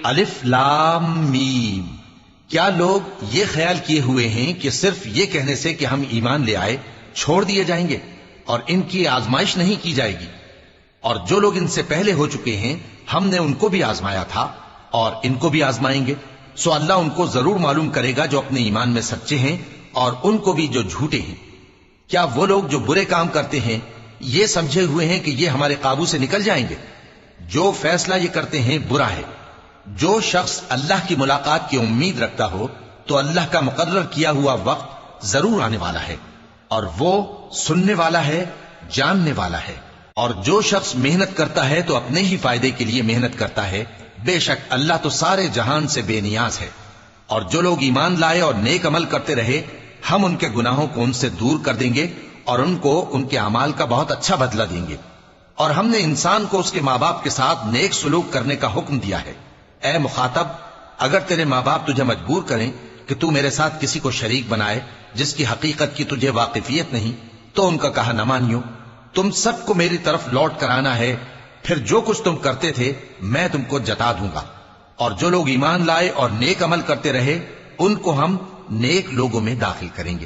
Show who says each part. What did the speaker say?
Speaker 1: الف لام میم۔ کیا لوگ یہ خیال کیے ہوئے ہیں کہ صرف یہ کہنے سے کہ ہم ایمان لے آئے چھوڑ دیے جائیں گے اور ان کی آزمائش نہیں کی جائے گی؟ اور جو لوگ ان سے پہلے ہو چکے ہیں ہم نے ان کو بھی آزمایا تھا اور ان کو بھی آزمائیں گے، سو اللہ ان کو ضرور معلوم کرے گا جو اپنے ایمان میں سچے ہیں اور ان کو بھی جو جھوٹے ہیں۔ کیا وہ لوگ جو برے کام کرتے ہیں یہ سمجھے ہوئے ہیں کہ یہ ہمارے قابو سے نکل جائیں گے؟ جو فیصلہ یہ کرتے ہیں برا ہے۔ جو شخص اللہ کی ملاقات کی امید رکھتا ہو تو اللہ کا مقرر کیا ہوا وقت ضرور آنے والا ہے، اور وہ سننے والا ہے، جاننے والا ہے۔ اور جو شخص محنت کرتا ہے تو اپنے ہی فائدے کے لیے محنت کرتا ہے، بے شک اللہ تو سارے جہان سے بے نیاز ہے۔ اور جو لوگ ایمان لائے اور نیک عمل کرتے رہے ہم ان کے گناہوں کو ان سے دور کر دیں گے اور ان کو ان کے اعمال کا بہت اچھا بدلہ دیں گے۔ اور ہم نے انسان کو اس کے ماں باپ کے ساتھ نیک سلوک کرنے کا حکم دیا ہے۔ اے مخاطب، اگر تیرے ماں باپ تجھے مجبور کریں کہ تو میرے ساتھ کسی کو شریک بنائے جس کی حقیقت کی تجھے واقفیت نہیں تو ان کا کہا نہ مانیو۔ تم سب کو میری طرف لوٹ کر آنا ہے، پھر جو کچھ تم کرتے تھے میں تم کو جتا دوں گا۔ اور جو لوگ ایمان لائے اور نیک عمل کرتے رہے ان کو ہم نیک لوگوں میں داخل کریں گے۔